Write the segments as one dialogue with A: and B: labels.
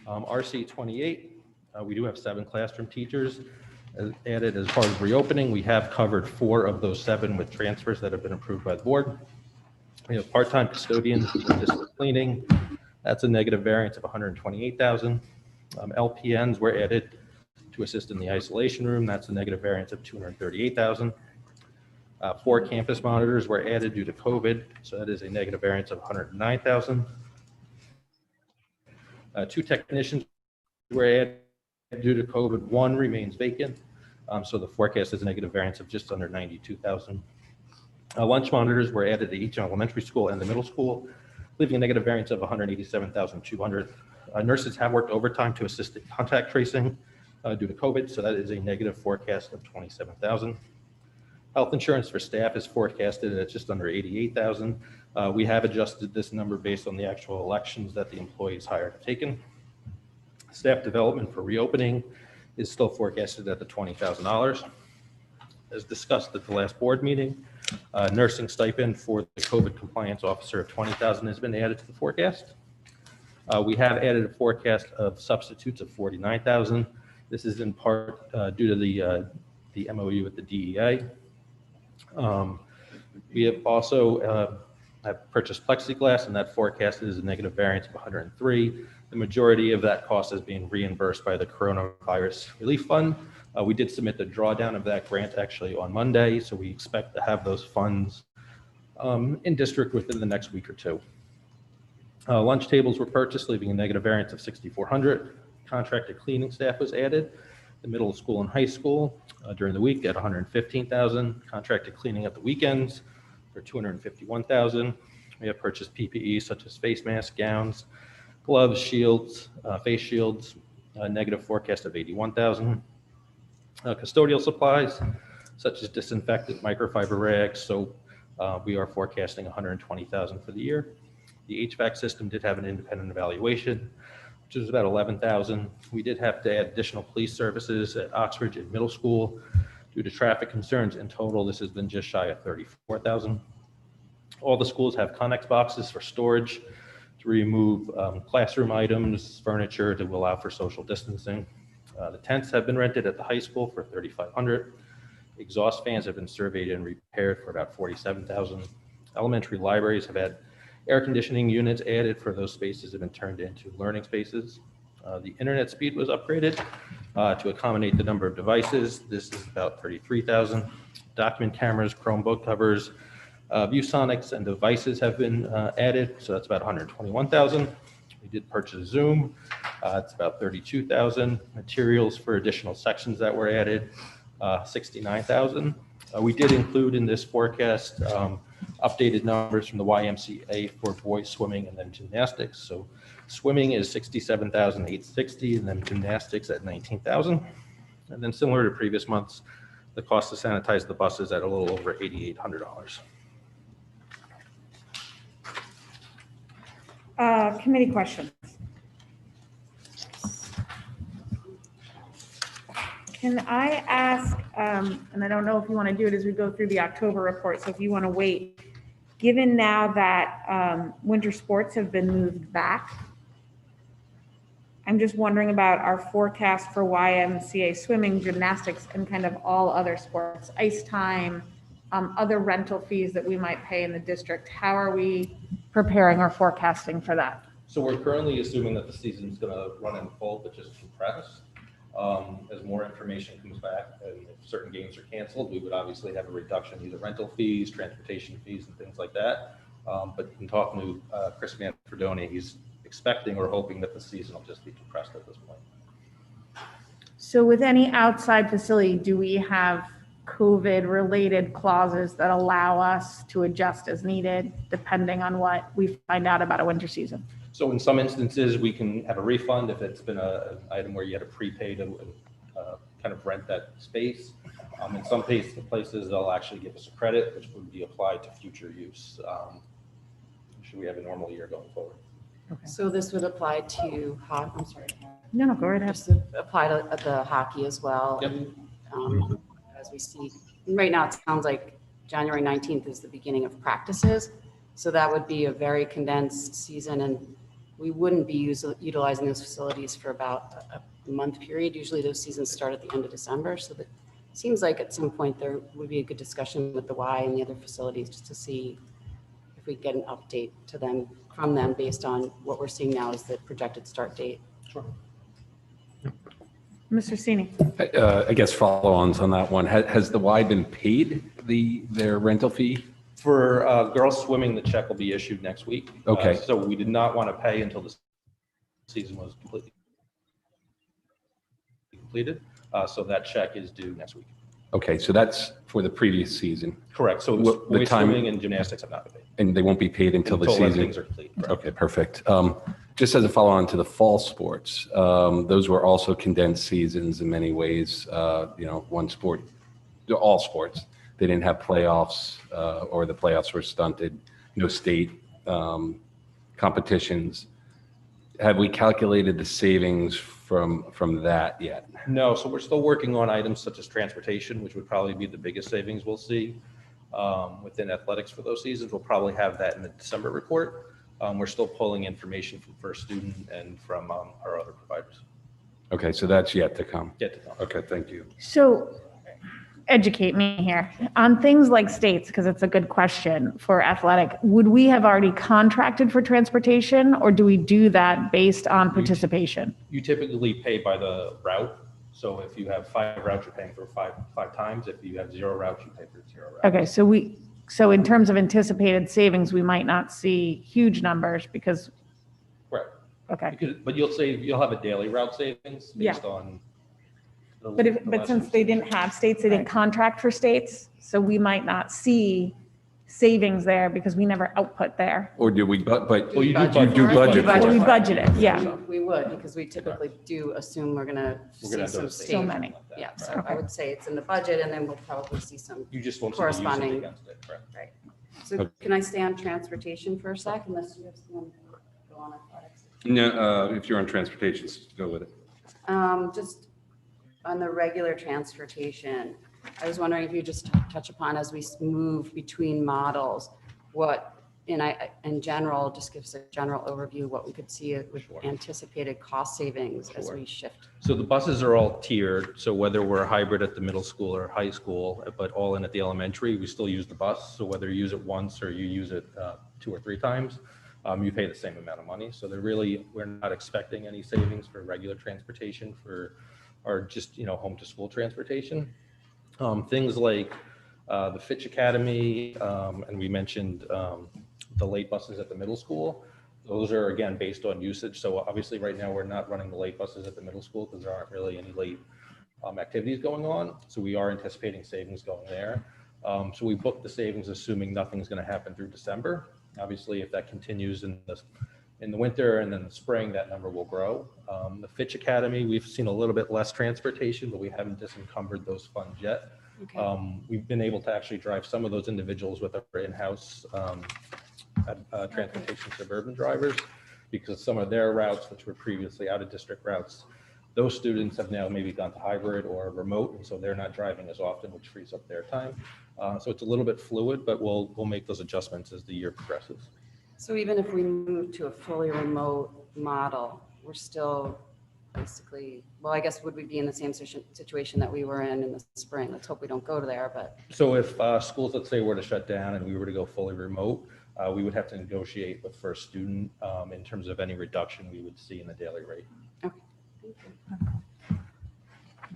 A: RC 28, we do have 7 classroom teachers added as part of reopening. We have covered 4 of those 7 with transfers that have been approved by the board. We have part-time custodians for district cleaning. That's a negative variance of $128,000. LPNs were added to assist in the isolation room. That's a negative variance of $238,000. 4 campus monitors were added due to COVID, so that is a negative variance of $109,000. 2 technicians were added due to COVID. 1 remains vacant, so the forecast is a negative variance of just under $92,000. Lunch monitors were added to each elementary school and the middle school, leaving a negative variance of $187,200. Nurses have worked overtime to assist in contact tracing due to COVID, so that is a negative forecast of $27,000. Health insurance for staff is forecasted at just under $88,000. We have adjusted this number based on the actual elections that the employees hired have taken. Staff development for reopening is still forecasted at the $20,000. As discussed at the last board meeting, nursing stipend for the COVID compliance officer of $20,000 has been added to the forecast. We have added a forecast of substitutes of $49,000. This is in part due to the MOU with the DEA. We have also have purchased plexiglass, and that forecast is a negative variance of $103,000. The majority of that cost is being reimbursed by the Coronavirus Relief Fund. We did submit the drawdown of that grant actually on Monday, so we expect to have those funds in district within the next week or 2. Lunch tables were purchased, leaving a negative variance of $6,400. Contracted cleaning staff was added. The middle school and high school during the week at $115,000. Contracted cleaning at the weekends for $251,000. We have purchased PPE such as face masks, gowns, gloves, shields, face shields. Negative forecast of $81,000. Custodial supplies such as disinfectant, microfiber rags, soap. We are forecasting $120,000 for the year. The HVAC system did have an independent evaluation, which is about $11,000. We did have to add additional police services at Oxford and middle school due to traffic concerns. In total, this has been just shy of $34,000. All the schools have Connex boxes for storage to remove classroom items, furniture to allow for social distancing. The tents have been rented at the high school for $3,500. Exhaust fans have been surveyed and repaired for about $47,000. Elementary libraries have had air conditioning units added for those spaces have been turned into learning spaces. The internet speed was upgraded to accommodate the number of devices. This is about $33,000. Document cameras, Chromebook covers, ViewSonics and devices have been added, so that's about $121,000. We did purchase Zoom. It's about $32,000. Materials for additional sections that were added, $69,000. We did include in this forecast updated numbers from the YMCA for boys swimming and then gymnastics. So swimming is $67,860 and then gymnastics at $19,000. And then similar to previous months, the cost to sanitize the buses at a little over $8,800.
B: Committee questions. Can I ask, and I don't know if you want to do it as we go through the October report, so if you want to wait, given now that winter sports have been moved back, I'm just wondering about our forecast for YMCA swimming, gymnastics, and kind of all other sports, ice time, other rental fees that we might pay in the district. How are we preparing or forecasting for that?
A: So we're currently assuming that the season's going to run in full, but just compressed. As more information comes back and if certain games are canceled, we would obviously have a reduction, either rental fees, transportation fees, and things like that. But in talking to Chris Manfredoni, he's expecting or hoping that the season will just be compressed at this point.
B: So with any outside facility, do we have COVID-related clauses that allow us to adjust as needed, depending on what we find out about a winter season?
A: So in some instances, we can have a refund if it's been an item where you had to prepay to kind of rent that space. In some places, they'll actually give us a credit, which would be applied to future use. Should we have a normal year going forward?
B: Okay.
C: So this would apply to hockey. I'm sorry.
B: No, go right ahead.
C: Just apply to the hockey as well.
A: Yep.
C: And as we see, right now it sounds like January 19th is the beginning of practices. So that would be a very condensed season and we wouldn't be utilizing those facilities for about a month period. Usually those seasons start at the end of December. So that seems like at some point there would be a good discussion with the Y and the other facilities just to see if we get an update to them from them based on what we're seeing now as the projected start date.
A: Sure.
B: Mr. Sini.
D: I guess follow-ons on that one. Has the Y been paid their rental fee?
A: For girls swimming, the check will be issued next week.
D: Okay.
A: So we did not want to pay until the season was completely completed. So that check is due next week.
D: Okay, so that's for the previous season,
A: Correct. So
D: What- the
A: boys
D: time-
A: swimming and gymnastics have not been paid
D: and they won't be paid until the
A: until
D: season?
A: things are complete. Correct.
D: Okay, perfect. Just as a follow-on to the fall sports, those were also condensed seasons in many ways. One sport, all sports, they didn't have playoffs, or the playoffs were stunted. No state competitions. Have we calculated the savings from that yet?
A: No, so we're still working on items such as transportation, which would probably be the biggest savings we'll see within athletics for those seasons. We'll probably have that in the December report. We're still pulling information from First Student and from our other providers.
D: Okay, so that's yet to come.
A: Get to know.
D: Okay, thank you.
B: So educate me here on things like states, because it's a good question for athletic. Would we have already contracted for transportation, or do we do that based on participation?
A: You typically pay by the route. So if you have 5 routes, you're paying for five times. If you have 0 routes, you pay for 0 routes.
B: Okay, so in terms of anticipated savings, we might not see huge numbers because,
A: Right.
B: okay.
A: But you'll have a daily route savings based on. the
B: But since
A: lessons.
B: they didn't have states, they didn't contract for states, so we might not see savings there because we never output there.
D: Or do we, but
A: Well, you do
D: you do budget
B: But
D: for
B: we
D: it.
B: budgeted, yeah,
C: We would, because we typically do assume we're gonna
A: We're
C: see
A: gonna
C: some
A: have those
B: so
C: savings.
B: many.
A: like that,
C: Yeah,
A: right.
C: so I would say it's in the budget and then we'll probably see some.
A: You just won't see the usage
C: corresponding-
A: against it, correct?
C: So can I stay on transportation for a sec unless you have someone go on athletics?
D: No, if you're on transportation, go with it.
C: Just on the regular transportation, I was wondering if you just touch upon as we move between models, what, in general, just gives a general overview, what we could see with
A: Sure.
C: anticipated cost savings as
A: Sure.
C: we shift.
A: So the buses are all tiered. So whether we're hybrid at the middle school or high school, but all in at the elementary, we still use the bus. So whether you use it once or you use it 2 or 3 times, you pay the same amount of money. So we're not expecting any savings for regular transportation or just, home to school transportation. Things like the Fitch Academy, and we mentioned the late buses at the middle school. Those are, again, based on usage. So obviously right now we're not running the late buses at the middle school because there aren't really any late activities going on. So we are anticipating savings going there. So we booked the savings assuming nothing's going to happen through December. Obviously, if that continues in the winter and then the spring, that number will grow. The Fitch Academy, we've seen a little bit less transportation, but we haven't disencumbered those funds yet.
C: Okay.
A: We've been able to actually drive some of those individuals with our in-house transportation suburban drivers, because some of their routes, which were previously out-of-district routes, those students have now maybe gone to hybrid or remote, and so they're not driving as often, which frees up their time. So it's a little bit fluid, but we'll make those adjustments as the year progresses.
C: So even if we move to a fully remote model, we're still basically, well, I guess would we be in the same situation that we were in the spring? Let's hope we don't go to there, but.
A: So if schools, let's say, were to shut down and we were to go fully remote, we would have to negotiate with First Student in terms of any reduction we would see in the daily rate.
C: Okay. Thank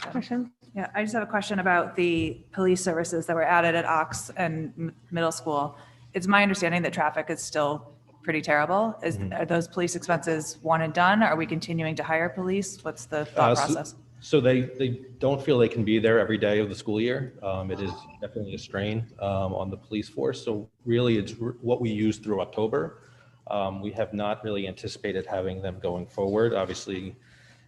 C: you.
B: Question?
E: Yeah, I just have a question about the police services that were added at Ox and middle school. It's my understanding that traffic is still pretty terrible. Are those police expenses one and done? Are we continuing to hire police? What's the thought process?
A: So they don't feel they can be there every day of the school year. It is definitely a strain on the police force. So really it's what we use through October. We have not really anticipated having them going forward. Obviously,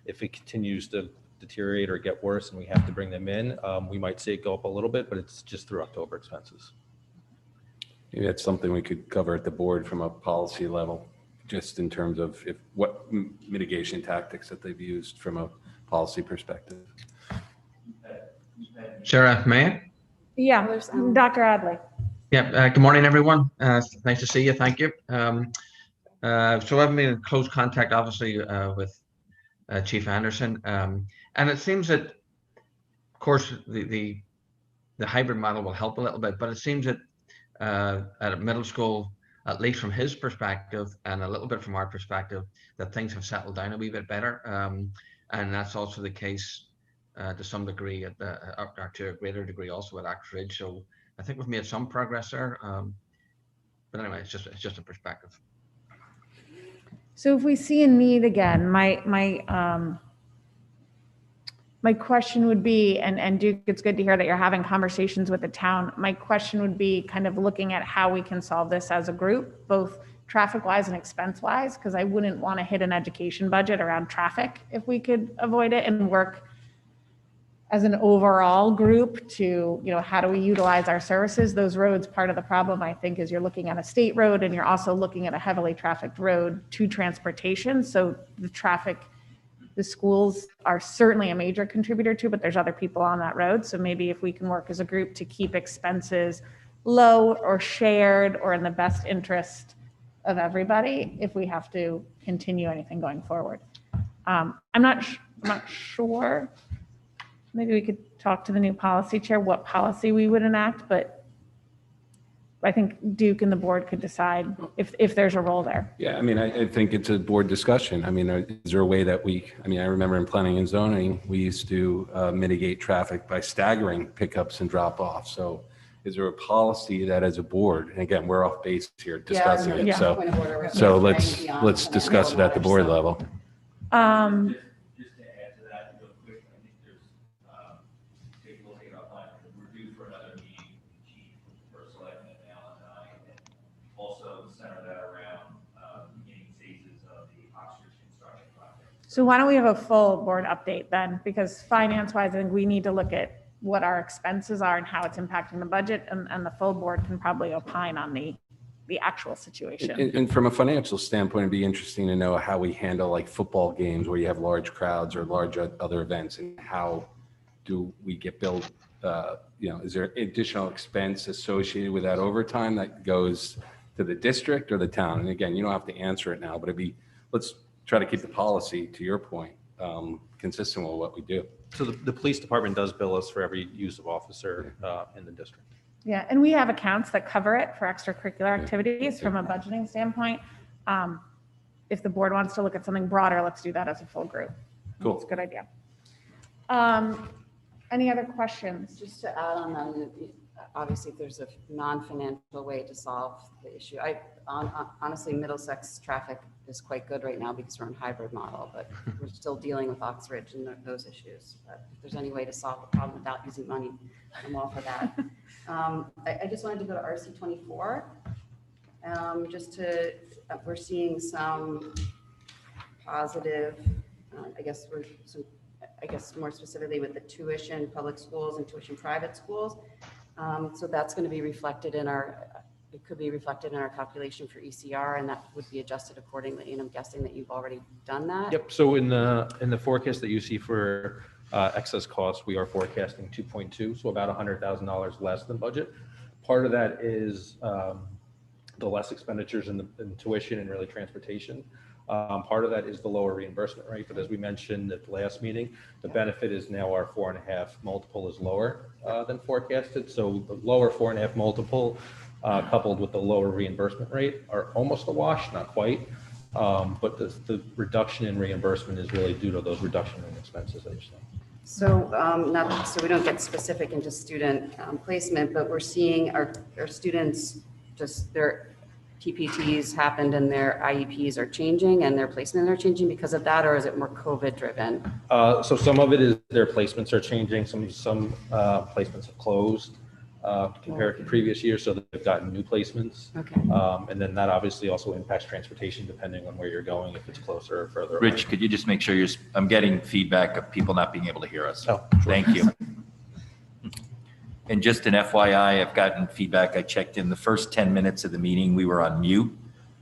A: if it continues to deteriorate or get worse and we have to bring them in, we might see it go up a little bit, but it's just through October expenses.
D: Maybe that's something we could cover at the board from a policy level, just in terms of what mitigation tactics that they've used from a policy perspective.
F: Sarah, may I?
B: Yeah, Dr. Adley.
F: Yeah, good morning, everyone. Nice to see you. Thank you. So I've been in close contact, obviously, with Chief Anderson, and it seems that, of course, the hybrid model will help a little bit, but it seems that at a middle school, at least from his perspective and a little bit from our perspective, that things have settled down a wee bit better, and that's also the case to some degree or to a greater degree also at Axe Ridge. So I think we've made some progress there, but anyway, it's just a perspective.
B: So if we see a need again, my question would be, and Duke, it's good to hear that you're having conversations with the town. My question would be kind of looking at how we can solve this as a group, both traffic-wise and expense-wise, because I wouldn't want to hit an education budget around traffic if we could avoid it, and work as an overall group to, how do we utilize our services? Those roads, part of the problem, I think, is you're looking at a state road and you're also looking at a heavily trafficked road to transportation. So the schools are certainly a major contributor to, but there's other people on that road. So maybe if we can work as a group to keep expenses low or shared or in the best interest of everybody, if we have to continue anything going forward. I'm not sure. Maybe we could talk to the new policy chair, what policy we would enact, but I think Duke and the board could decide if there's a role there.
D: Yeah, I mean, I think it's a board discussion. I mean, is there a way that I remember in planning and zoning, we used to mitigate traffic by staggering pickups and drop-offs. So is there a policy that as a board, and again, we're off base here discussing it.
B: Yeah.
D: So let's discuss it at the board level.
A: Just to add to that real quick, I think there's, take a look at our plan, we're due for another meeting with the chief, first selectman, Alan and I, and also center that around beginning phases of the Oxford construction project.
B: So why don't we have a full board update then? Because finance-wise, I think we need to look at what our expenses are and how it's impacting the budget, and the full board can probably opine on the actual situation.
D: And from a financial standpoint, it'd be interesting to know how we handle like football games where you have large crowds or large other events, and how do we get billed? Is there additional expense associated with that overtime that goes to the district or the town? And again, you don't have to answer it now, but let's try to keep the policy, to your point, consistent with what we do.
A: So the police department does bill us for every use of officer in the district.
B: Yeah, and we have accounts that cover it for extracurricular activities from a budgeting standpoint. If the board wants to look at something broader, let's do that as a full group.
D: Cool.
B: That's a good idea. Any other questions?
C: Just to add on that, obviously, if there's a non-financial way to solve the issue, honestly, Middlesex traffic is quite good right now because we're in hybrid model, but we're still dealing with Ox Ridge and those issues. But if there's any way to solve the problem without using money, I'm all for that. I just wanted to go to RC 24. We're seeing some positive, I guess more specifically with the tuition public schools and tuition private schools. So that's going to be reflected it could be reflected in our calculation for ECR, and that would be adjusted accordingly. And I'm guessing that you've already done that.
A: Yep. So in the forecast that you see for excess costs, we are forecasting 2.2, so about $100,000 less than budget. Part of that is the less expenditures in tuition and really transportation. Part of that is the lower reimbursement rate, but as we mentioned at the last meeting, the benefit is now our 4.5 multiple is lower than forecasted. So the lower 4.5 multiple coupled with the lower reimbursement rate are almost a wash, not quite. But the reduction in reimbursement is really due to those reduction in expenses that you're saying.
C: So so we don't get specific into student placement, but we're seeing our students, just their PPTs happened and their IEPs are changing and their placements are changing because of that, or is it more COVID driven?
A: So some of it is their placements are changing. Some placements have closed compared to previous years, so they've gotten new placements.
C: Okay.
A: And then that obviously also impacts transportation depending on where you're going, if it's closer or further away.
G: Rich, could you just make sure I'm getting feedback of people not being able to hear us?
A: Oh, sure.
G: Thank you. And just an FYI, I've gotten feedback. I checked in the first 10 minutes of the meeting, we were on mute.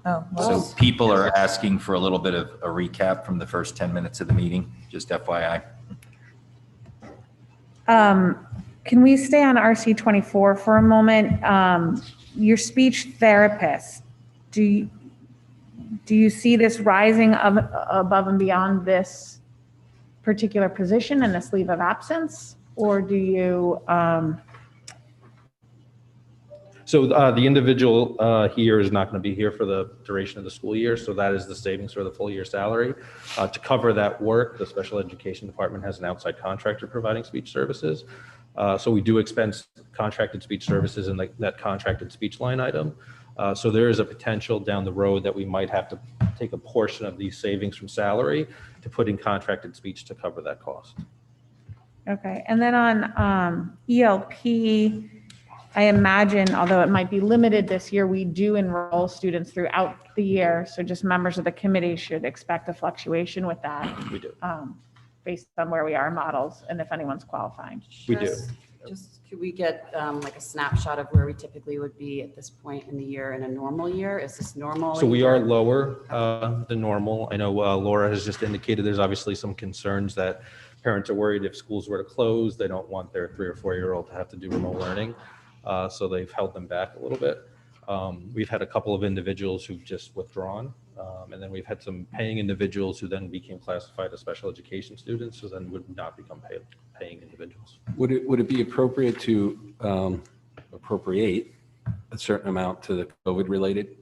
E: Oh,
G: So people are asking for a little bit of a recap from the first 10 minutes of the meeting, just FYI.
B: Can we stay on RC 24 for a moment? Your speech therapist, Do you see this rising above and beyond this particular position and this leave of absence? Or do you,
A: So the individual here is not going to be here for the duration of the school year, so that is the savings for the full year salary. To cover that work, the special education department has an outside contractor providing speech services. So we do expense contracted speech services in that contracted speech line item. So there is a potential down the road that we might have to take a portion of these savings from salary to put in contracted speech to cover that cost.
B: okay. And then on ELP, I imagine, although it might be limited this year, we do enroll students throughout the year. So just members of the committee should expect a fluctuation with that.
A: We do.
B: Based on where we are in models and if anyone's qualifying.
A: We do.
C: Just could we get like a snapshot of where we typically would be at this point in the year in a normal year? Is this normal?
A: So we are lower than normal. I know Laura has just indicated there's obviously some concerns that parents are worried if schools were to close, they don't want their 3 or 4-year-old to have to do remote learning. So they've held them back a little bit. We've had a couple of individuals who've just withdrawn. And then we've had some paying individuals who then became classified as special education students, who then would not become paying individuals.
D: Would it be appropriate to appropriate a certain amount to the COVID related?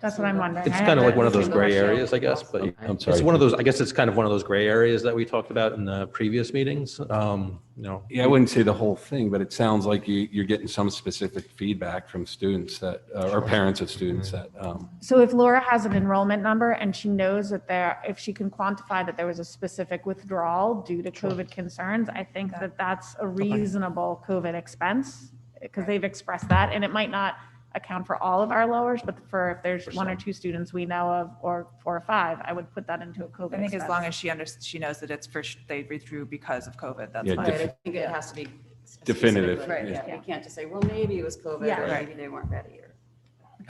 B: That's what I'm wondering.
A: It's kind of like one of those gray areas, I guess, but
D: I'm sorry.
A: it's one of those, I guess it's kind of one of those gray areas that we talked about in the previous meetings.
D: Yeah, I wouldn't say the whole thing, but it sounds like you're getting some specific feedback from students that, or parents of students that.
B: So if Laura has an enrollment number and she knows that if she can quantify that there was a specific withdrawal due to COVID concerns, I think that that's a reasonable COVID expense because they've expressed that, and it might not account for all of our lowers, but for if there's 1 or 2 students we know of, or 4 or 5, I would put that into a COVID
E: I think
B: expense.
E: as long as she knows that it's they withdrew because of COVID, that's
D: Yeah,
E: fine.
C: Right, I think it has to be
D: Definitive,
C: specific, right?
D: yeah.
C: Yeah, we can't just say, well, maybe it was COVID,
B: Yeah.
C: or
E: Right.
C: maybe they weren't ready. Or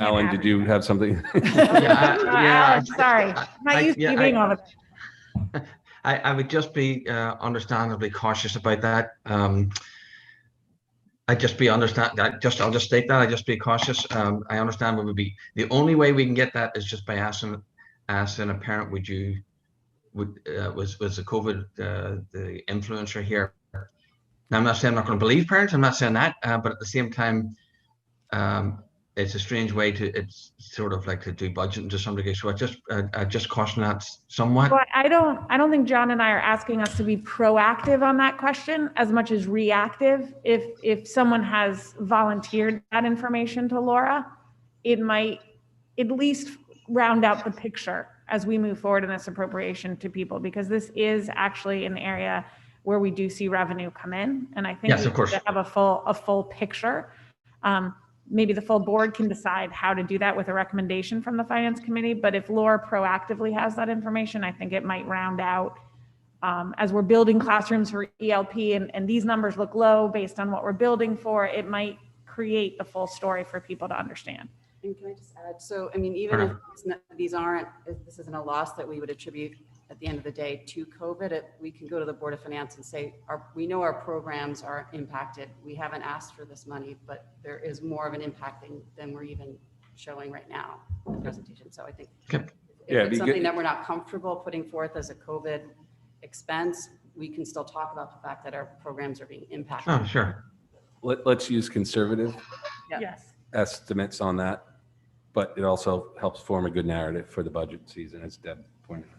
D: Alan, did you have something?
B: Alex, sorry. I'm not used to you being all the.
F: I would just be understandably cautious about that. I'll just state that. I just be cautious. I understand what would be the only way we can get that is just by asking a parent, was the COVID the influencer here? Now, I'm not saying I'm not going to believe parents. I'm not saying that, but at the same time, it's a strange way it's sort of like to do budgeting to some degree. So I just caution that somewhat.
B: Well, I don't think John and I are asking us to be proactive on that question as much as reactive. If someone has volunteered that information to Laura, it might at least round out the picture as we move forward in this appropriation to people, because this is actually an area where we do see revenue come in. And I think
F: Yes,
B: we
F: of course.
B: have to have a full picture. Maybe the full board can decide how to do that with a recommendation from the finance committee. But if Laura proactively has that information, I think it might round out as we're building classrooms for ELP and these numbers look low based on what we're building for, it might create the full story for people to understand.
C: And can I just add, so, I mean, even if this isn't a loss that we would attribute at the end of the day to COVID, we can go to the Board of Finance and say, we know our programs are impacted. We haven't asked for this money, but there is more of an impact than we're even showing right now in the presentation. So I think
F: Okay.
C: if
D: Yeah,
C: it's
D: be
C: something
D: good.
C: that we're not comfortable putting forth as a COVID expense, we can still talk about the fact that our programs are being impacted.
F: Oh, sure.
D: Let's use conservative
E: Yeah.
B: Yes.
D: estimates on that, but it also helps form a good narrative for the budget season, as Deb pointed out.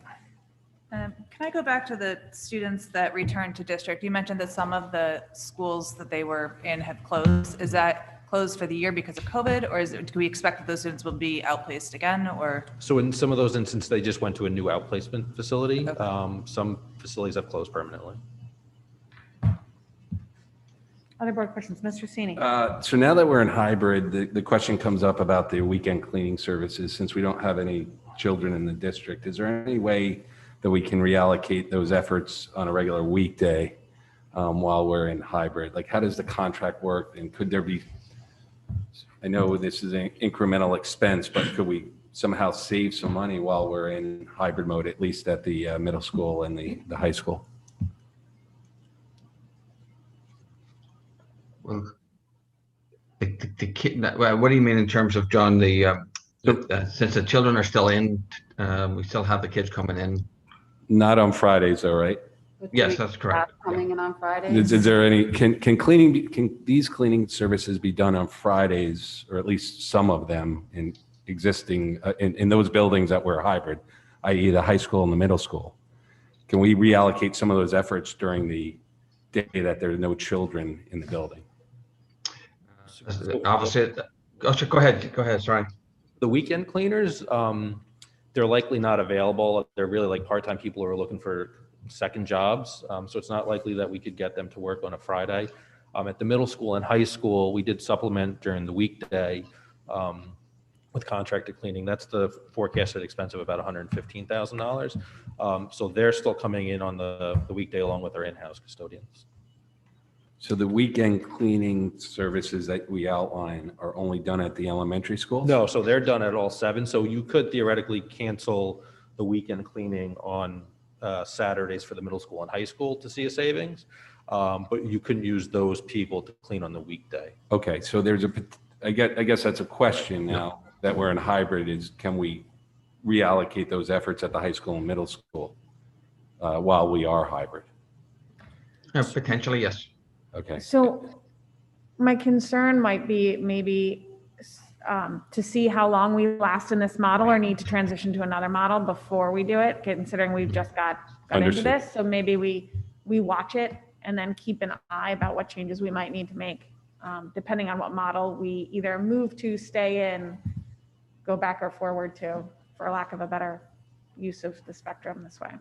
E: Can I go back to the students that returned to district? You mentioned that some of the schools that they were in have closed. Is that closed for the year because of COVID, or do we expect that those students will be outplaced again, or?
A: So in some of those instances, they just went to a new outplacement facility.
E: Okay.
A: Some facilities have closed permanently.
B: Other board questions, Mr. Sini?
D: So now that we're in hybrid, the question comes up about the weekend cleaning services. Since we don't have any children in the district, is there any way that we can reallocate those efforts on a regular weekday while we're in hybrid? Like, how does the contract work? And could there be, I know this is an incremental expense, but could we somehow save some money while we're in hybrid mode, at least at the middle school and the high school?
F: Well, the kid. Well, what do you mean in terms of, John, the Since the children are still in, we still have the kids coming in.
D: Not on Fridays, though, right?
C: But do
F: Yes,
C: we
F: that's correct.
C: have Coming in on Fridays?
D: Is there any, can these cleaning services be done on Fridays, or at least some of them in existing, in those buildings that were hybrid, i.e. the high school and the middle school? Can we reallocate some of those efforts during the day that there are no children in the building?
F: Obviously, go ahead, sorry.
A: The weekend cleaners, they're likely not available. They're really like part-time people who are looking for second jobs. So it's not likely that we could get them to work on a Friday. At the middle school and high school, we did supplement during the weekday with contracted cleaning. That's the forecasted expense of about $115,000. So they're still coming in on the weekday along with our in-house custodians.
D: So the weekend cleaning services that we outline are only done at the elementary schools?
A: No, so they're done at all 7. So you could theoretically cancel the weekend cleaning on Saturdays for the middle school and high school to see a savings, but you couldn't use those people to clean on the weekday.
D: Okay, so I guess that's a question now that we're in hybrid, is can we reallocate those efforts at the high school and middle school while we are hybrid?
F: Potentially, yes.
D: Okay.
B: So my concern might be maybe to see how long we last in this model or need to transition to another model before we do it, considering we've just got into
D: Understood.
B: this. So maybe we watch it and then keep an eye about what changes we might need to make, depending on what model we either move to, stay in, go back or forward to, for lack of a better use of the spectrum this way.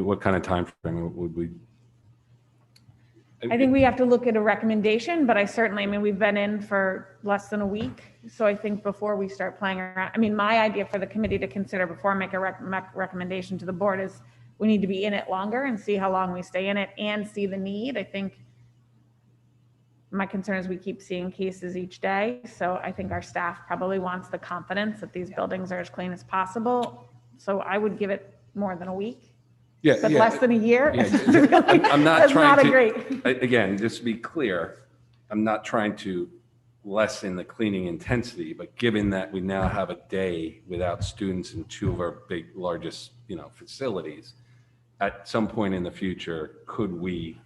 D: What kind of time frame would we?
B: I think we have to look at a recommendation, but I mean, we've been in for less than a week. So I think before we start playing around, I mean, my idea for the committee to consider before I make a recommendation to the board is we need to be in it longer and see how long we stay in it and see the need. I think my concern is we keep seeing cases each day. So I think our staff probably wants the confidence that these buildings are as clean as possible. So I would give it more than a week.
D: Yeah,
B: But less than a year?
D: Yeah. I'm not
B: That's
D: trying
B: not
D: to,
B: a great.
D: again, just to be clear, I'm not trying to lessen the cleaning intensity, but given that we now have a day without students in 2 of our largest, facilities, at some point in the future, could we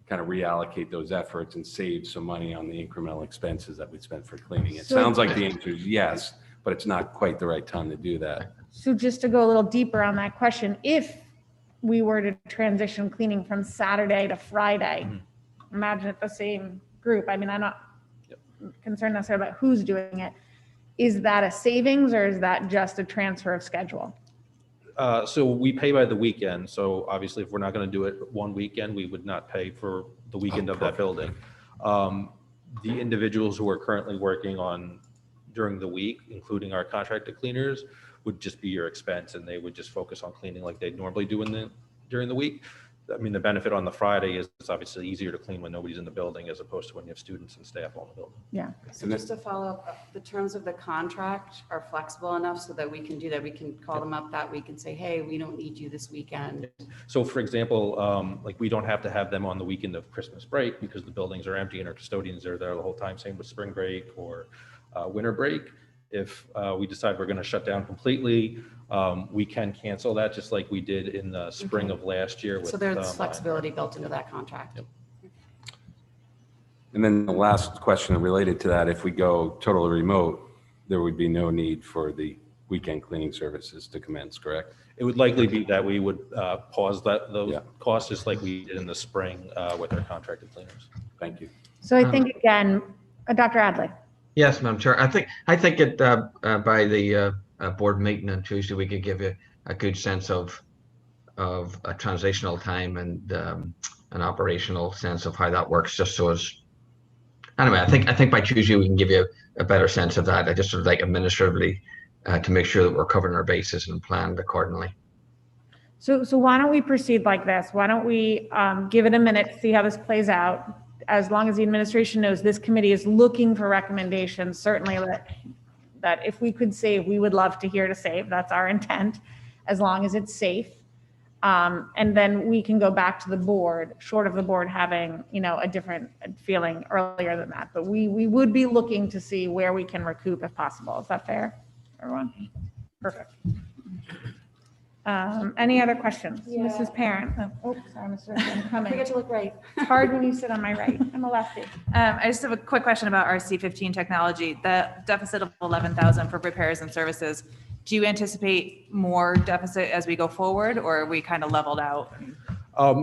D: kind of reallocate those efforts and save some money on the incremental expenses that we spent for cleaning? It sounds like the answer is yes, but it's not quite the right time to do that.
B: So just to go a little deeper on that question, if we were to transition cleaning from Saturday to Friday, imagine it the same group. I mean, I'm not concerned necessarily about who's doing it. Is that a savings or is that just a transfer of schedule?
A: So we pay by the weekend. So obviously, if we're not going to do it one weekend, we would not pay for the weekend of that building. The individuals who are currently working on during the week, including our contracted cleaners, would just be your expense, and they would just focus on cleaning like they normally do during the week. I mean, the benefit on the Friday is it's obviously easier to clean when nobody's in the building as opposed to when you have students and staff all in the building.
B: Yeah.
C: So just to follow up, the terms of the contract are flexible enough so that we can do that. We can call them up that week and say, hey, we don't need you this weekend.
A: So for example, like we don't have to have them on the weekend of Christmas break because the buildings are empty and our custodians are there the whole time. Same with spring break or winter break. If we decide we're going to shut down completely, we can cancel that just like we did in the spring of last year.
C: So there's flexibility built into that contract.
A: Yep.
D: And then the last question related to that, if we go totally remote, there would be no need for the weekend cleaning services to commence, correct?
A: It would likely be that we would pause those costs just like we did in the spring with our contracted cleaners.
D: Thank you.
B: So I think again, Dr. Adley.
F: Yes, Madam Chair. I think it by the board meeting on Tuesday, we could give you a good sense of a transitional time and an operational sense of how that works. Just so as anyway, I think by Tuesday we can give you a better sense of that. I just sort of like administratively to make sure that we're covering our bases and planned accordingly.
B: So why don't we proceed like this? Why don't we give it a minute, see how this plays out? As long as the administration knows this committee is looking for recommendations, certainly that if we could save, we would love to hear to save. That's our intent, as long as it's safe. And then we can go back to the board, short of the board having, a different feeling earlier than that. But we would be looking to see where we can recoup if possible. Is that fair, everyone? Perfect. Any other questions?
C: Yeah.
B: Mrs. Parent? Oh, sorry, Mr. I'm
C: I
B: coming.
C: forget to look right.
B: It's hard when you sit on my right. I'm a lefty.
E: I just have a quick question about RC15 technology. The deficit of 11,000 for repairs and services. Do you anticipate more deficit as we go forward, or are we kind of leveled out?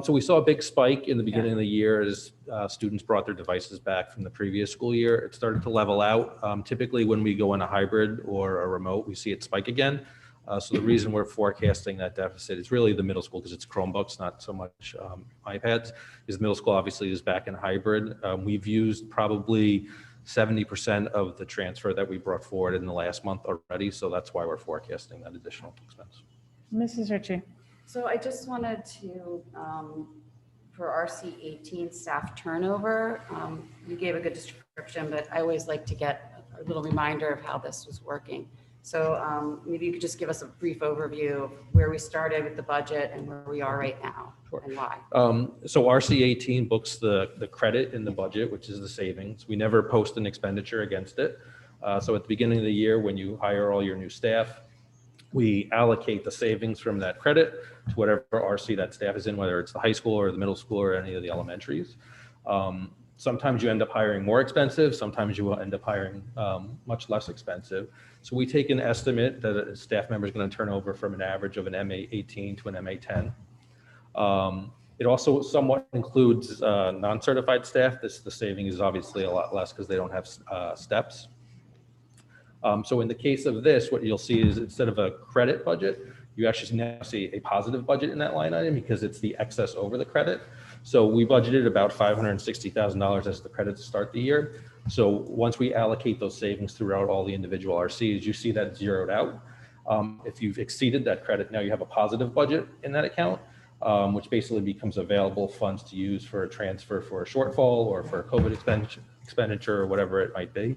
A: So we saw a big spike in the beginning of the year as students brought their devices back from the previous school year. It started to level out. Typically, when we go in a hybrid or a remote, we see it spike again. So the reason we're forecasting that deficit is really the middle school, because it's Chromebooks, not so much iPads, is middle school obviously is back in hybrid. We've used probably 70% of the transfer that we brought forward in the last month already. So that's why we're forecasting that additional expense.
B: Mrs. Ritchie?
C: So I just wanted to, for RC18 staff turnover, you gave a good description, but I always like to get a little reminder of how this was working. So maybe you could just give us a brief overview of where we started with the budget and where we are right now.
A: Sure.
C: And why.
A: So RC18 books the credit in the budget, which is the savings. We never post an expenditure against it. So at the beginning of the year, when you hire all your new staff, we allocate the savings from that credit to whatever RC that staff is in, whether it's the high school or the middle school or any of the elementaries. Sometimes you end up hiring more expensive. Sometimes you will end up hiring much less expensive. So we take an estimate that a staff member is going to turn over from an average of an MA18 to an MA10. It also somewhat includes non-certified staff. The saving is obviously a lot less because they don't have steps. So in the case of this, what you'll see is instead of a credit budget, you actually now see a positive budget in that line item because it's the excess over the credit. So we budgeted about $560,000 as the credit to start the year. So once we allocate those savings throughout all the individual RCs, you see that zeroed out. If you've exceeded that credit, now you have a positive budget in that account, which basically becomes available funds to use for a transfer for a shortfall or for a COVID expenditure or whatever it might be.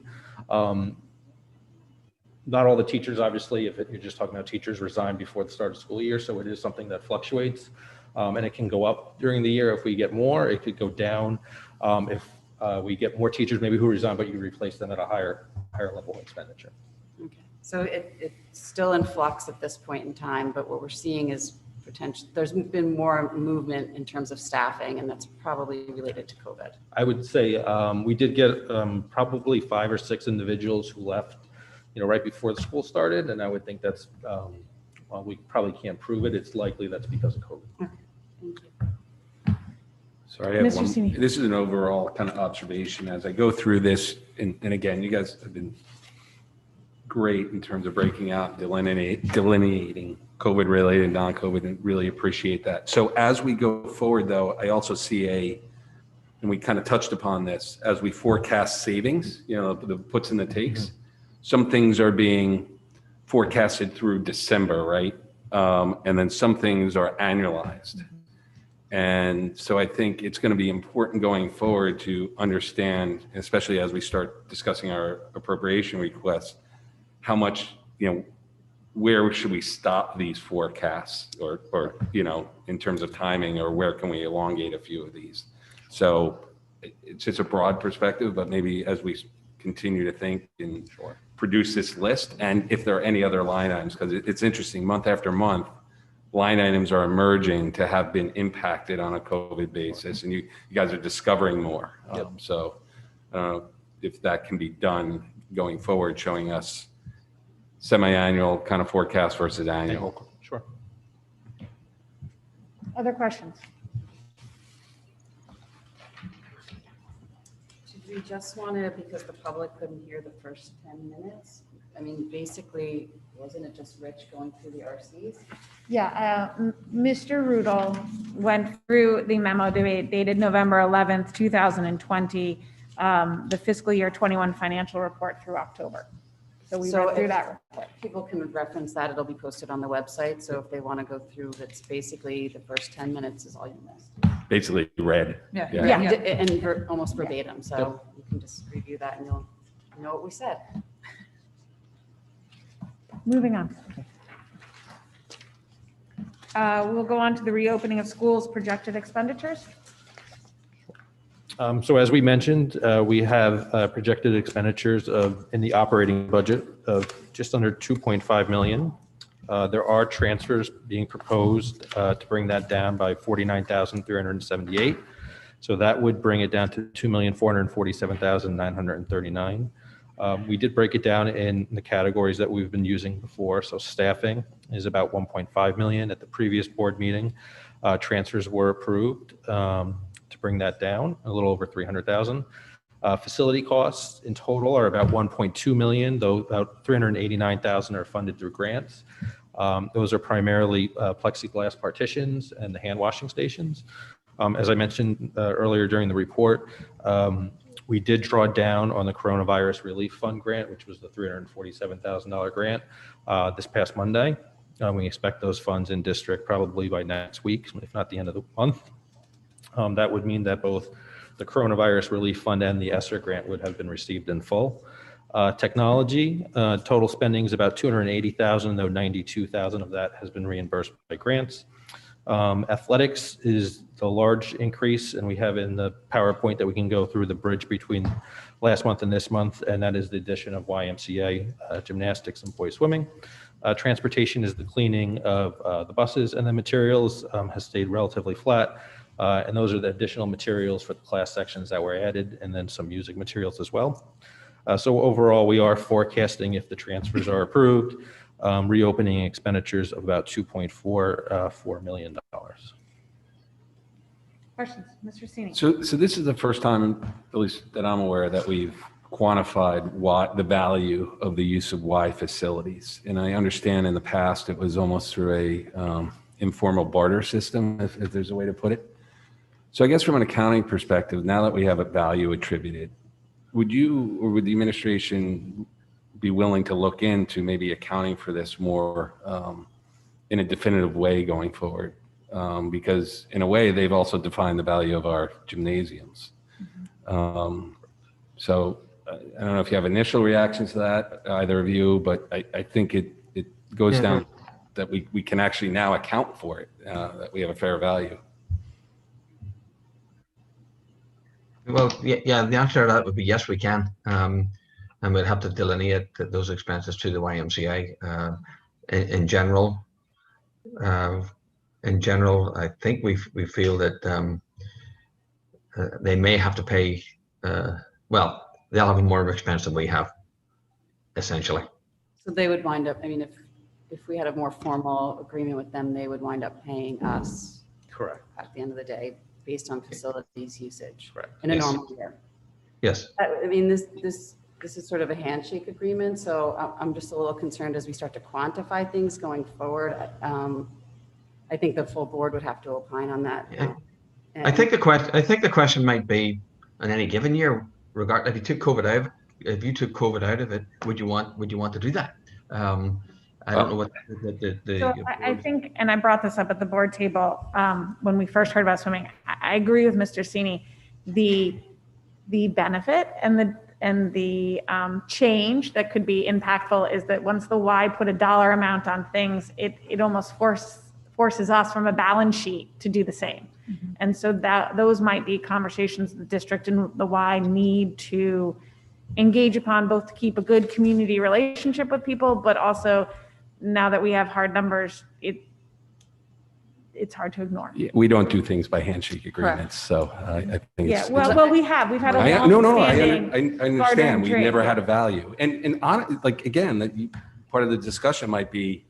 A: Not all the teachers, obviously, if you're just talking about teachers, resign before the start of school year. So it is something that fluctuates. And it can go up during the year if we get more. It could go down if we get more teachers maybe who resign, but you replace them at a higher level expenditure.
C: Okay. So it's still in flux at this point in time, but what we're seeing is potential. There's been more movement in terms of staffing, and that's probably related to COVID.
A: I would say we did get probably 5 or 6 individuals who left, right before the school started, and I would think that's while we probably can't prove it, it's likely that's because of COVID.
C: Okay. Thank you.
D: Sorry, I have
B: Mr.
D: one.
B: Sini.
D: This is an overall kind of observation as I go through this. And again, you guys have been great in terms of breaking out, delineating COVID related, non-COVID, and really appreciate that. So as we go forward though, I also see and we kind of touched upon this, as we forecast savings, the puts and the takes, some things are being forecasted through December, right? And then some things are annualized. And so I think it's going to be important going forward to understand, especially as we start discussing our appropriation requests, how much, where should we stop these forecasts or in terms of timing, or where can we elongate a few of these? So it's just a broad perspective, but maybe as we continue to think and produce this list, and if there are any other line items, because it's interesting, month after month, line items are emerging to have been impacted on a COVID basis, and you guys are discovering more. So I don't know if that can be done going forward, showing us semi-annual kind of forecast versus annual.
A: Sure.
B: Other questions?
C: Did we just want to, because the public couldn't hear the first 10 minutes? I mean, basically, wasn't it just Rich going through the RCs?
B: Yeah, Mr. Rudel went through the memo dated November 11th, 2020, the fiscal year 21 financial report through October. So we went through
C: if
B: that report.
C: People can reference that. It'll be posted on the website. So if they want to go through, it's basically the first 10 minutes is all you missed.
D: Basically read.
E: Yeah.
C: And almost verbatim. So you can just review that and you'll know what we said.
B: Moving on. We'll go on to the reopening of schools projected expenditures.
A: So as we mentioned, we have projected expenditures in the operating budget of just under 2.5 million. There are transfers being proposed to bring that down by 49,378. So that would bring it down to 2,447,939. We did break it down in the categories that we've been using before. So staffing is about 1.5 million. At the previous board meeting, transfers were approved to bring that down a little over 300,000. Facility costs in total are about 1.2 million, though about 389,000 are funded through grants. Those are primarily plexiglass partitions and the hand washing stations. As I mentioned earlier during the report, we did draw down on the Coronavirus Relief Fund grant, which was the $347,000 grant this past Monday. We expect those funds in district probably by next week, if not the end of the month. That would mean that both the Coronavirus Relief Fund and the ESSER grant would have been received in full. Technology, total spending is about 280,000, though 92,000 of that has been reimbursed by grants. Athletics is the large increase, and we have in the PowerPoint that we can go through the bridge between last month and this month, and that is the addition of YMCA, gymnastics, and boys swimming. Transportation is the cleaning of the buses, and the materials has stayed relatively flat. And those are the additional materials for the class sections that were added, and then some music materials as well. So overall, we are forecasting, if the transfers are approved, reopening expenditures of about $2.4 million.
B: Questions, Mr. Sini?
D: So this is the first time, at least that I'm aware, that we've quantified the value of the use of Y facilities. And I understand in the past it was almost through a informal barter system, if there's a way to put it. So I guess from an accounting perspective, now that we have a value attributed, would you or would the administration be willing to look into maybe accounting for this more in a definitive way going forward? Because in a way, they've also defined the value of our gymnasiums. So I don't know if you have initial reactions to that, either of you, but I think it goes down that we can actually now account for it, that we have a fair value.
F: Well, yeah, the answer to that would be yes, we can. And we'd have to delineate those expenses to the YMCA. In general, I think we feel that they may have to pay, well, they'll have more of an expense than we have, essentially.
C: So they would wind up, I mean, if we had a more formal agreement with them, they would wind up paying us
A: Correct.
C: at the end of the day based on facilities usage
A: Correct.
C: in a
F: Yes.
C: normal year.
F: Yes.
C: I mean, this is sort of a handshake agreement, so I'm just a little concerned as we start to quantify things going forward. I think the full board would have to opine on that.
F: Yeah. I think the question might be, in any given year, regard if you took COVID out of it, would you want to do that? I don't know what
B: So I think, and I brought this up at the board table when we first heard about swimming. I agree with Mr. Sini. The benefit and the change that could be impactful is that once the Y put a dollar amount on things, it almost forces us from a balance sheet to do the same. Mm-hmm. And so those might be conversations the district and the Y need to engage upon, both to keep a good community relationship with people, but also now that we have hard numbers, it's hard to ignore.
D: Yeah, we don't do things by handshake agreements, so I think.
B: Yeah, well, we've had a
D: I
B: long-standing
D: understand. We
B: trade.
D: never had a value, and like again, part of the discussion might be,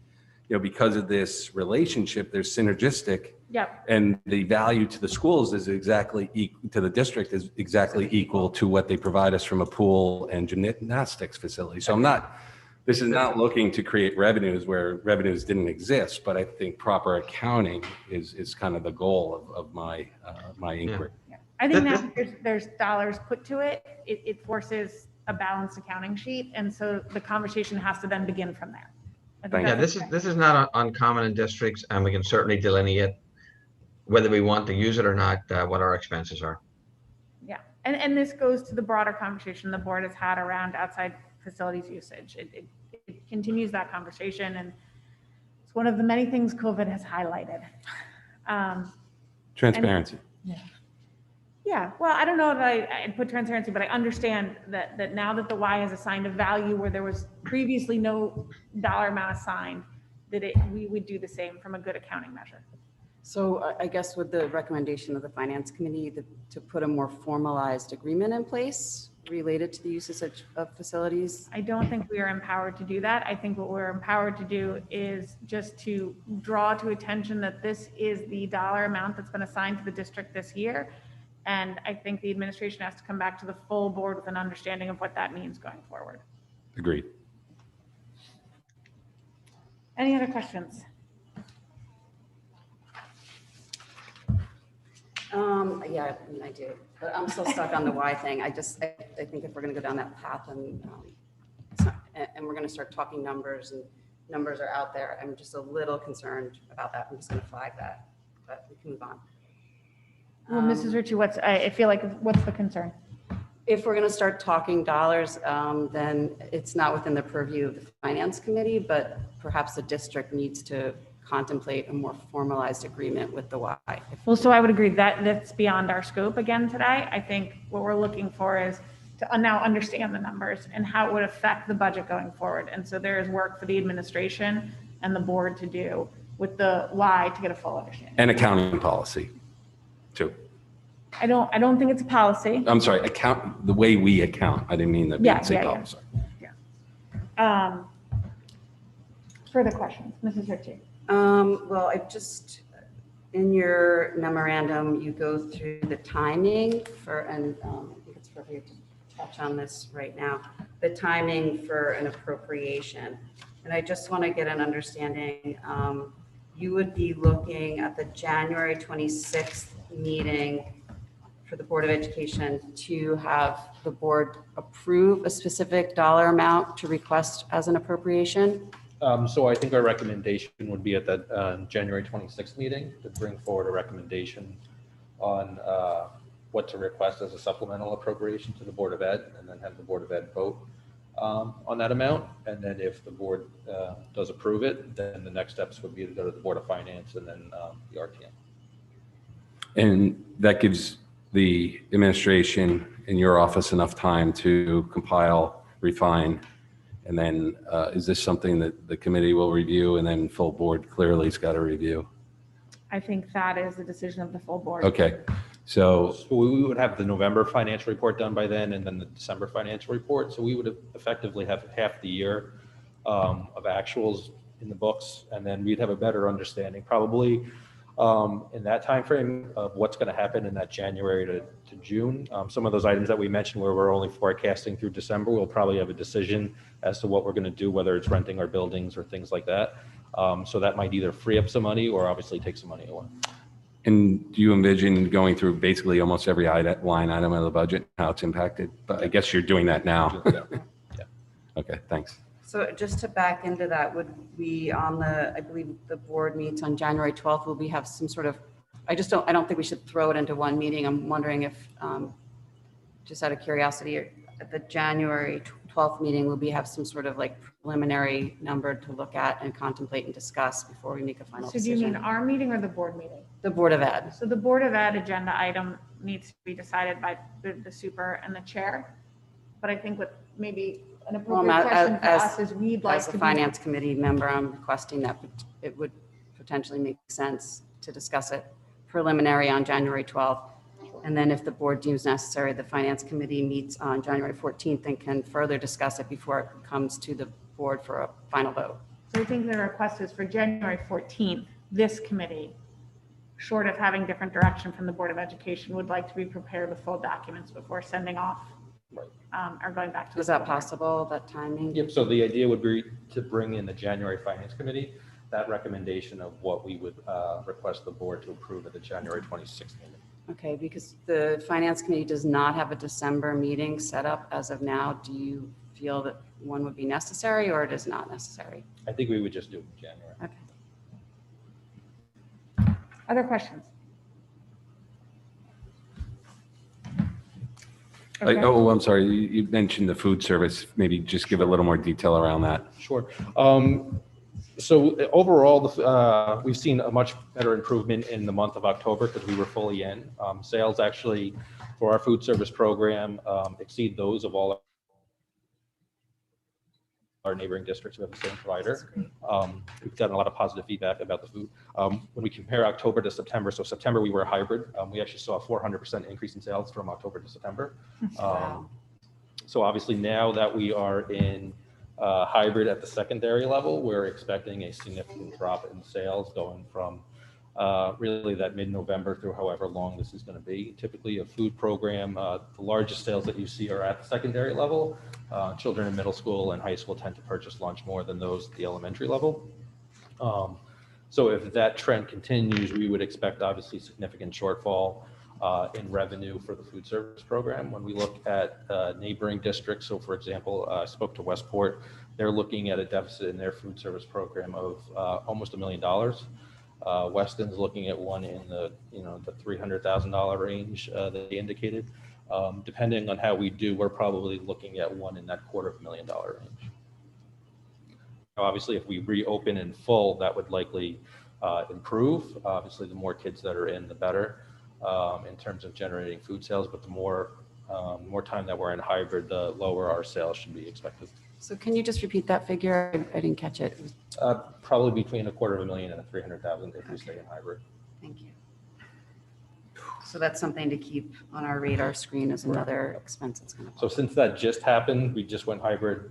D: because of this relationship, there's synergistic.
B: Yep.
D: And the value to the schools is exactly to the district is exactly equal to what they provide us from a pool and gymnastics facility. So this is not looking to create revenues where revenues didn't exist, but I think proper accounting is kind of the goal of my inquiry.
B: Yeah. I think now there's dollars put to it. It forces a balanced accounting sheet, and so the conversation has to then begin from there.
F: Yeah, this is not uncommon in districts, and we can certainly delineate whether we want to use it or not, what our expenses are.
B: Yeah, and this goes to the broader conversation the board has had around outside facilities usage. It continues that conversation, and one of the many things COVID has highlighted.
D: Transparency.
B: Yeah, well, I don't know if I'd put transparency, but I understand that now that the Y has assigned a value where there was previously no dollar amount assigned, that we would do the same from a good accounting measure.
C: So I guess with the recommendation of the finance committee to put a more formalized agreement in place related to the uses of facilities.
B: I don't think we are empowered to do that. I think what we're empowered to do is just to draw to attention that this is the dollar amount that's been assigned to the district this year. And I think the administration has to come back to the full board with an understanding of what that means going forward.
D: Agreed.
B: Any other questions?
C: Yeah, I mean, I do, but I'm still stuck on the why thing. I think if we're going to go down that path and we're going to start talking numbers and numbers are out there, I'm just a little concerned about that. I'm just going to flag that, but we can move on.
B: Well, Mrs. Ritchie, I feel like, what's the concern?
C: If we're going to start talking dollars, then it's not within the purview of the finance committee, but perhaps the district needs to contemplate a more formalized agreement with the Y.
B: Well, so I would agree that that's beyond our scope again today. I think what we're looking for is to now understand the numbers and how it would affect the budget going forward. And so there is work for the administration and the board to do with the Y to get a full understanding.
D: And accounting policy, too.
B: I don't think it's a policy.
D: I'm sorry, the way we account. I didn't mean that. Policy.
B: Further questions, Mrs. Ritchie?
C: Well, in your memorandum, you go through the timing and I think it's appropriate to touch on this right now, the timing for an appropriation. And I just want to get an understanding. You would be looking at the January 26th meeting for the Board of Education to have the board approve a specific dollar amount to request as an appropriation.
A: So I think our recommendation would be at that January 26th meeting to bring forward a recommendation on what to request as a supplemental appropriation to the Board of Ed, and then have the Board of Ed vote on that amount. And then if the board does approve it, then the next steps would be to go to the Board of Finance and then the RTM.
D: And that gives the administration in your office enough time to compile, refine, and then is this something that the committee will review and then full board clearly has got to review?
B: I think that is the decision of the full board.
D: Okay, so
A: we would have the November financial report done by then, and then the December financial report. So we would effectively have half the year of actuals in the books, and then we'd have a better understanding probably in that time frame of what's going to happen in that January to June. Some of those items that we mentioned where we're only forecasting through December, we'll probably have a decision as to what we're going to do, whether it's renting our buildings or things like that. So that might either free up some money or obviously take some money away.
D: and do you envision going through basically almost every line item of the budget, how it's impacted? But I guess you're doing that now.
A: Yeah.
D: Okay, thanks.
C: So just to back into that, would we I believe the board meets on January 12th, will we have some sort of, I don't think we should throw it into one meeting. I'm wondering if, just out of curiosity, at the January 12th meeting, will we have some sort of like preliminary number to look at and contemplate and discuss before we make a final
B: So do you
C: decision?
B: mean our meeting or the board meeting?
C: The Board of Ed.
B: So the Board of Ed agenda item needs to be decided by the super and the chair. But I think what maybe an appropriate question for us is we'd like
C: As
B: to
C: a
B: be.
C: finance committee member, I'm requesting that it would potentially make sense to discuss it preliminary on January 12th. And then if the board deems necessary, the finance committee meets on January 14th and can further discuss it before it comes to the board for a final vote.
B: So I think the request is for January 14th, this committee, short of having different direction from the Board of Education, would like to be prepared with full documents before sending off or going back to.
C: Is that possible, that timing?
A: Yep, so the idea would be to bring in the January Finance Committee, that recommendation of what we would request the board to approve at the January 26th meeting.
C: Okay, because the finance committee does not have a December meeting set up as of now. Do you feel that one would be necessary or it is not necessary?
A: I think we would just do it in January.
C: Okay.
B: Other questions? Okay.
D: I'm sorry. You mentioned the food service. Maybe just give a little more detail around that.
A: Sure. So overall, we've seen a much better improvement in the month of October because we were fully in. Sales actually for our food service program exceed those of all our neighboring districts who have the same provider. We've gotten a lot of positive feedback about the food. When we compare October to September, so September we were a hybrid. We actually saw a 400% increase in sales from October to September.
C: Wow.
A: So obviously now that we are in hybrid at the secondary level, we're expecting a significant drop in sales going from really that mid-November through however long this is going to be. Typically a food program, the largest sales that you see are at the secondary level. Children in middle school and high school tend to purchase lunch more than those at the elementary level. So if that trend continues, we would expect obviously significant shortfall in revenue for the food service program. When we look at neighboring districts, so for example, I spoke to Westport, they're looking at a deficit in their food service program of almost $1 million. Weston's looking at one in the the $300,000 range that they indicated. Depending on how we do, we're probably looking at one in that $250,000 range. Now, obviously, if we reopen in full, that would likely improve. Obviously, the more kids that are in, the better in terms of generating food sales. But the more time that we're in hybrid, the lower our sales should be expected.
C: So can you just repeat that figure? I didn't catch it.
A: Probably between $250,000 and $300,000 if we stay in hybrid.
C: Thank you. So that's something to keep on our radar screen as another expense that's going to.
A: So since that just happened, we just went hybrid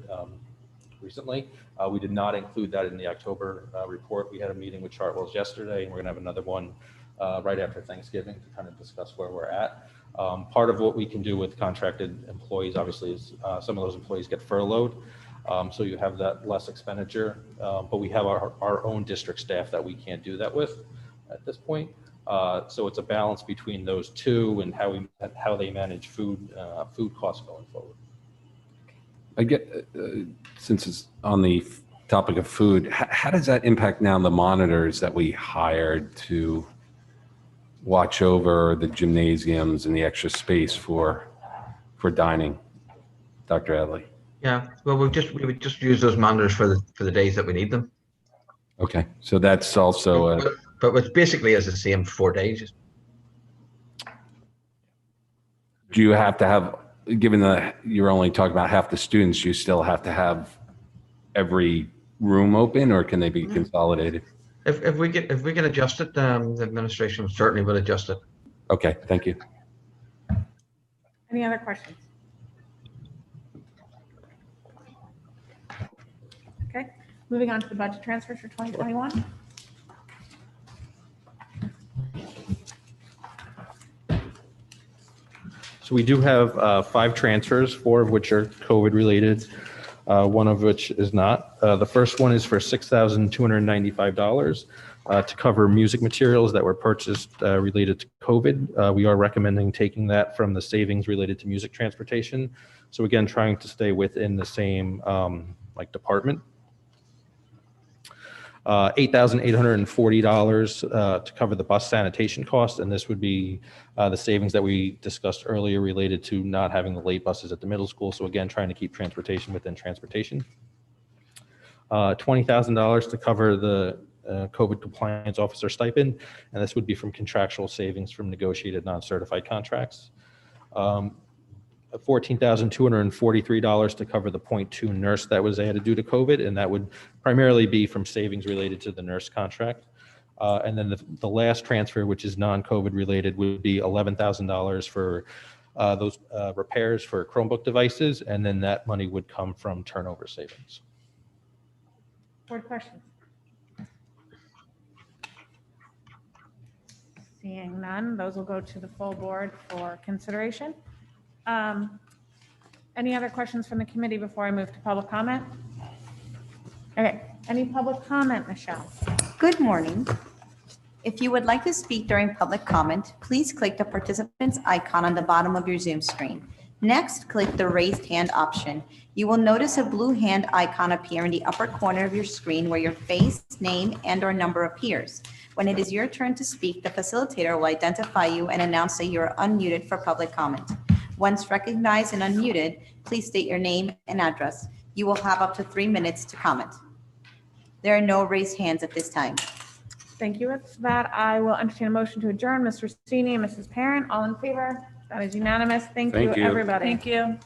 A: recently. We did not include that in the October report. We had a meeting with Chartwell's yesterday, and we're going to have another one right after Thanksgiving to kind of discuss where we're at. Part of what we can do with contracted employees, obviously, is some of those employees get furloughed. So you have that less expenditure, but we have our own district staff that we can't do that with at this point. So it's a balance between those two and how they manage food costs going forward.
D: I get, since it's on the topic of food, how does that impact now the monitors that we hired to watch over the gymnasiums and the extra space for dining, Dr. Adley?
F: Yeah, well, we would just use those monitors for the days that we need them.
D: Okay, so that's also
F: But it's basically as the same 4 days.
D: do you have to have, given that you're only talking about half the students, you still have to have every room open, or can they be consolidated?
F: If we can adjust it, the administration certainly will adjust it.
D: Okay, thank you.
B: Any other questions? Okay, moving on to the budget transfers for 2021.
A: So we do have 5 transfers, 4 of which are COVID related, one of which is not. The first one is for $6,295 to cover music materials that were purchased related to COVID. We are recommending taking that from the savings related to music transportation. So again, trying to stay within the same department. $8,840 to cover the bus sanitation cost, and this would be the savings that we discussed earlier related to not having the late buses at the middle school. So again, trying to keep transportation within transportation. $20,000 to cover the COVID compliance officer stipend, and this would be from contractual savings from negotiated non-certified contracts. $14,243 to cover the 0.2 nurse that was added due to COVID, and that would primarily be from savings related to the nurse contract. And then the last transfer, which is non-COVID related, would be $11,000 for those repairs for Chromebook devices, and then that money would come from turnover savings.
B: Board questions? Seeing none, those will go to the full board for consideration. Any other questions from the committee before I move to public comment? Okay, any public comment, Michelle?
H: Good morning. If you would like to speak during public comment, please click the participants icon on the bottom of your Zoom screen. Next, click the raised hand option. You will notice a blue hand icon appear in the upper corner of your screen where your face, name, and/or number appears. When it is your turn to speak, the facilitator will identify you and announce that you are unmuted for public comment. Once recognized and unmuted, please state your name and address. You will have up to 3 minutes to comment. There are no raised hands at this time.
B: Thank you. With that, I will entertain a motion to adjourn. Mr. Sini and Mrs. Parent, all in favor? That is unanimous. Thank you,
D: Thank you.
B: everybody.
E: Thank you.